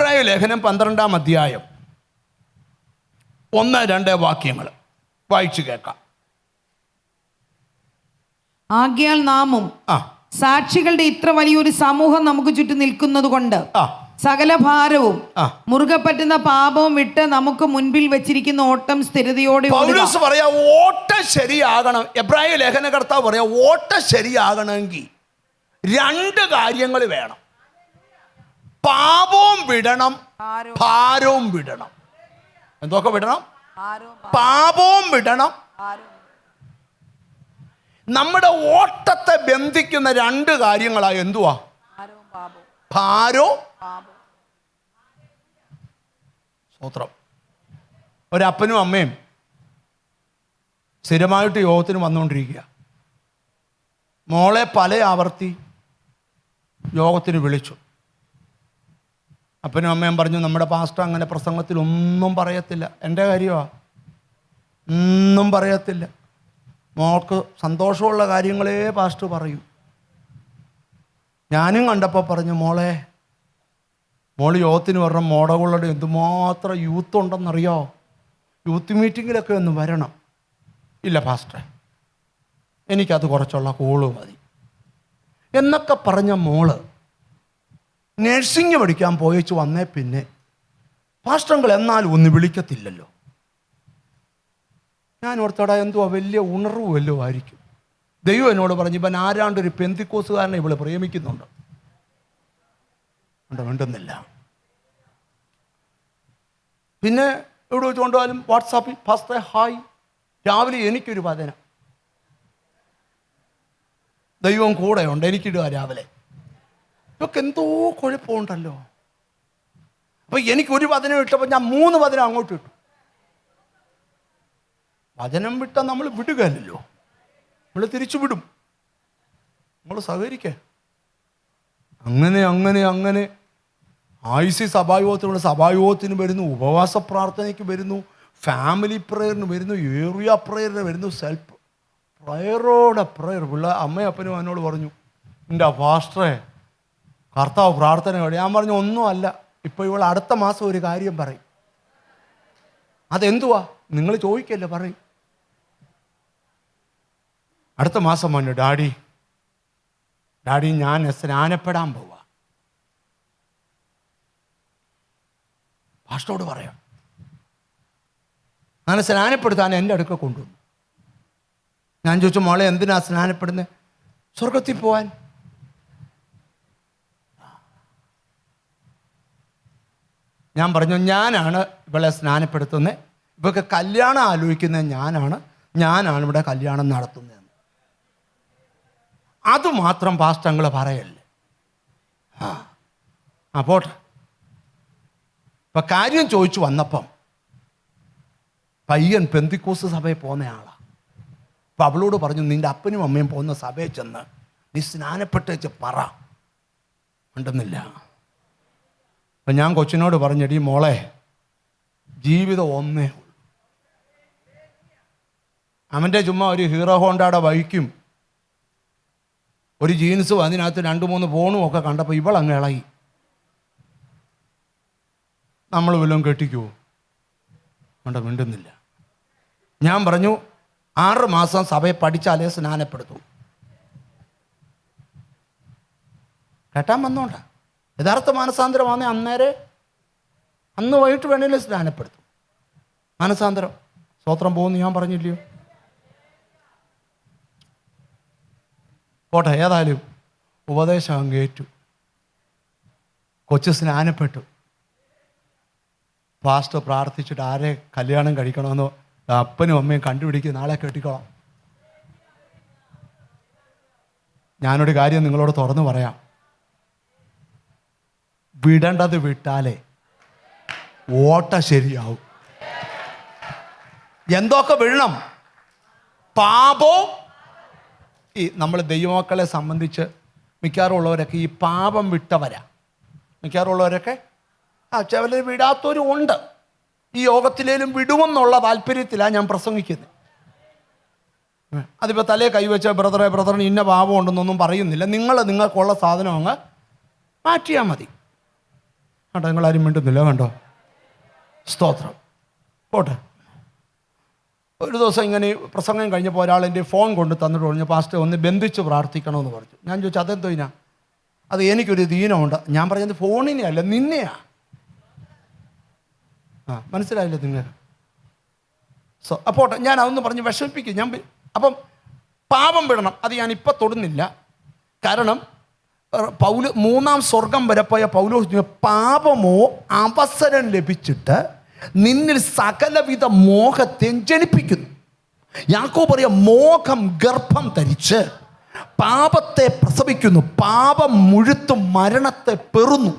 എബ്രായ ലേഖനം 12-ാം അധ്യായം 1-2 വാക്യങ്ങൾ വായിച്ചു കേൾക്കാം. ആകയാൽ നാമും സാക്ഷികളുടെ ഇത്ര വലിയൊരു സമൂഹം നമുക്ക് ചുറ്റും നിൽക്കുന്നത് കൊണ്ട് സകല ഭാരവും മുറുകെ പറ്റുന്ന പാപവും വിട്ട് നമുക്ക് മുൻപിൽ വെച്ചിരിക്കുന്ന ഓട്ടം സ്ഥിരതയോടെ പൗലോസ് പറയാ ഓട്ടം ശരിയാകണം. എബ്രായ ലേഖനകർത്താവ് പറയാ ഓട്ടം ശരിയാകണമെങ്കിൽ 2 കാര്യങ്ങൾ വേണം. പാപവും വിടണം, ഭാരവും വിടണം. എന്തൊക്കെ വിടണം? പാപവും വിടണം. നമ്മുടെ ഓട്ടത്തെ ബന്ധിക്കുന്ന 2 കാര്യങ്ങളാ. എന്തുവാ? ഭാരോ സ്തോത്രം. ഒരപ്പനും അമ്മയും സ്ഥിരമായിട്ട് യോഗത്തിന് വന്നുകൊണ്ടിരിക്കുക. മോളെ പല ആവർത്തി യോഗത്തിന് വിളിച്ചു. അപ്പനും അമ്മയും പറഞ്ഞു, നമ്മുടെ പാസ്റ്റർ അങ്ങനെ പ്രസംഗത്തിൽ ഒന്നും പറയത്തില്ല. എൻ്റെ കാര്യമാണ്, ഒന്നും പറയത്തില്ല. മോൾക്ക് സന്തോഷമുള്ള കാര്യങ്ങളേ പാസ്റ്റർ പറയൂ. ഞാനും കണ്ടപ്പോൾ പറഞ്ഞു, മോള് യോഗത്തിന് വരണം. മോടകളുടെ എന്തുമാത്രം യൂത്ത് ഉണ്ടെന്നറിയോ? യൂത്ത് മീറ്റിങ്ങിലൊക്കെ ഒന്ന് വരണം. ഇല്ല പാസ്റ്റർ, എനിക്കത് കുറച്ചുള്ള കോള് മതി എന്നൊക്കെ പറഞ്ഞ മോള് നഴ്സിംഗ് പഠിക്കാൻ പോയിച്ച് വന്നേ പിന്നെ പാസ്റ്റർ എന്നാലും ഒന്ന് വിളിക്കത്തില്ലല്ലോ. ഞാൻ ഓർത്തോടാ, എന്തുവാ വലിയ ഉണർവ് വല്ലോ ആയിരിക്കും. ദൈവം എന്നോട് പറഞ്ഞു, ഇവൻ ആരാണ്ടൊരു പെന്തിക്കോസുകാരനെ ഇവള് പ്രേമിക്കുന്നുണ്ട്. വേണ്ടുന്നില്ല. പിന്നെ എവിടെ വെച്ചുകൊണ്ടാലും വാട്സാപ്പിൽ ഫാസ്റ്റ് ഹായ്. രാവിലെ എനിക്കൊരു വചനം, ദൈവം കൂടെ ഉണ്ട്, എനിക്കിടുക രാവിലെ. ഇതൊക്കെ എന്തോ കുഴപ്പമുണ്ടല്ലോ. അപ്പം എനിക്കൊരു വചനം ഇട്ടപ്പോൾ ഞാൻ 3 വചനം അങ്ങോട്ട് ഇട്ടു. വചനം വിട്ടാൽ നമ്മൾ വിടുകയല്ലോ, നമ്മൾ തിരിച്ചു വിടും. നമ്മൾ സഹകരിക്കേ. അങ്ങനെ ആയിസി സഭായോഗത്തിനുള്ള സഭായോഗത്തിന് വരുന്നു, ഉപവാസ പ്രാർത്ഥനയ്ക്ക് വരുന്നു, ഫാമിലി പ്രയറിന് വരുന്നു, ഏറിയ പ്രയറിന് വരുന്നു, സെൽഫ് പ്രയറോടെ പ്രയർ. അമ്മയും അപ്പനും എന്നോട് പറഞ്ഞു, എൻ്റെ പാസ്റ്ററെ കർത്താവ് പ്രാർത്ഥന വേണ്ടി. ഞാൻ പറഞ്ഞു, ഒന്നുമല്ല, ഇപ്പോൾ ഇവൾ അടുത്ത മാസം ഒരു കാര്യം പറയും. അതെന്തുവാ നിങ്ങൾ ചോദിക്കല്ലേ, പറയും. അടുത്ത മാസം പറഞ്ഞു, ഡാഡി ഞാൻ സ്നാനപ്പെടാൻ പോവാ. പാസ്റ്ററോട് പറയാം. അങ്ങനെ സ്നാനപ്പെടുത്താൻ എൻ്റെ അടുക്ക കൊണ്ടുവന്നു. ഞാൻ ചോദിച്ചു, മോളെ എന്തിനാ സ്നാനപ്പെടുന്നത്? സ്വർഗത്തിൽ പോവാൻ. ഞാൻ പറഞ്ഞു, ഞാനാണ് ഇവളെ സ്നാനപ്പെടുത്തുന്നത്, ഇവൾക്ക് കല്യാണം ആലോചിക്കുന്നത് ഞാനാണ് ഇവിടെ കല്യാണം നടത്തുന്നത്. അതുമാത്രം പാസ്റ്റങ്ങൾ പറയല്ലേ. പോട്ടെ. ഇപ്പം കാര്യം ചോദിച്ചു വന്നപ്പം പയ്യൻ പെന്തിക്കോസ് സഭയിൽ പോകുന്ന ആളാണ്. അപ്പം അവളോട് പറഞ്ഞു, നിൻ്റെ അപ്പനും അമ്മയും പോകുന്ന സഭയിൽ ചെന്ന് നീ സ്നാനപ്പെട്ടേച്ച് പറ. ഉണ്ടെന്നില്ല. അപ്പം ഞാൻ കൊച്ചിനോട് പറഞ്ഞെടി മോളെ, ജീവിതം ഒന്നേ ഉള്ളൂ. അവൻ്റെ ചുമ്മാ ഒരു ഹീറോ ഹോണ്ടയുടെ ബൈക്കും ഒരു ജീൻസും അതിനകത്ത് 2-3 ഫോണും ഒക്കെ കണ്ടപ്പോൾ ഇവളങ്ങ് ഇളകി. നമ്മൾ വല്ലതും കെട്ടിക്കുമോ? മിണ്ടുന്നില്ല. ഞാൻ പറഞ്ഞു, 6 മാസം സഭയെ പഠിച്ചാലേ സ്നാനപ്പെടുത്തൂ. കേട്ടാൻ വന്നോണ്ട. യഥാർത്ഥ മാനസാന്തരമാണേ അന്ന് വൈകിട്ട് വേണേലും സ്നാനപ്പെടുത്തും. മാനസാന്തരം സ്തോത്രം പോകുന്നു ഞാൻ പറഞ്ഞില്ലയോ? പോട്ടെ. ഏതായാലും ഉപദേശം അങ്ങേറ്റു. കൊച്ചു സ്നാനപ്പെട്ടു. പാസ്റ്റർ പ്രാർത്ഥിച്ചിട്ട് ആരെ കല്യാണം കഴിക്കണമെന്നോ അപ്പനും അമ്മയും കണ്ടുപിടിക്കുക, നാളെ കെട്ടിക്കോളാം. ഞാനൊരു കാര്യം നിങ്ങളോട് തുറന്നു പറയാം. വിടേണ്ടത് വിട്ടാലേ ഓട്ട ശരിയാവും. എന്തൊക്കെ വിടണം? പാപോ നമ്മൾ ദൈവമക്കളെ സംബന്ധിച്ച് മിക്കവാറും ഉള്ളവരൊക്കെ ഈ പാപം വിട്ടവരാ. മിക്കവാറും ഉള്ളവരൊക്കെ ചിലർ വിടാത്തവരും ഉണ്ട്. ഈ യോഗത്തിലേലും വിടുമെന്നുള്ള താല്പര്യത്തിലാണ് ഞാൻ പ്രസംഗിക്കുന്നത്. അതിപ്പോൾ തലേ കൈവച്ച ബ്രദറിന് ഇന്ന പാപം ഉണ്ടെന്നൊന്നും പറയുന്നില്ല. നിങ്ങൾക്കുള്ള സാധനം അങ്ങ് മാറ്റിയാൽ മതി. കണ്ടോ, നിങ്ങളാരും മിണ്ടുന്നില്ല, കണ്ടോ? സ്തോത്രം. പോട്ടെ. ഒരു ദിവസം ഇങ്ങനെ പ്രസംഗം കഴിഞ്ഞപ്പോൾ ഒരാൾ എൻ്റെ ഫോൺ കൊണ്ട് തന്നിട്ട് പറഞ്ഞു, പാസ്റ്റർ ഒന്ന് ബന്ധിച്ച് പ്രാർത്ഥിക്കണമെന്ന് പറഞ്ഞു. ഞാൻ ചോദിച്ചു അതെന്തോ ഇതിനാ? അത് എനിക്കൊരു ദീനമുണ്ട്. ഞാൻ പറഞ്ഞത് ഫോണിനെ അല്ല, നിന്നെയാ. മനസ്സിലായില്ലേ നിങ്ങൾ? അപ്പോൾ ഞാൻ അതൊന്ന് പറഞ്ഞ് വിഷമിപ്പിക്കും. അപ്പം പാപം വിടണം, അത് ഞാനിപ്പോൾ തൊടുന്നില്ല. കാരണം മൂന്നാം സ്വർഗം വരെ പോയ പൗലോസ് പാപമോ അവസരം ലഭിച്ചിട്ട് നിന്നിൽ സകലവിധ മോഹത്തെ ജനിപ്പിക്കുന്നു. യാക്കോബ് പറയാ, മോഹം ഗർഭം ധരിച്ച് പാപത്തെ പ്രസവിക്കുന്നു, പാപം മുഴുത്തും മരണത്തെ പെറുന്നു.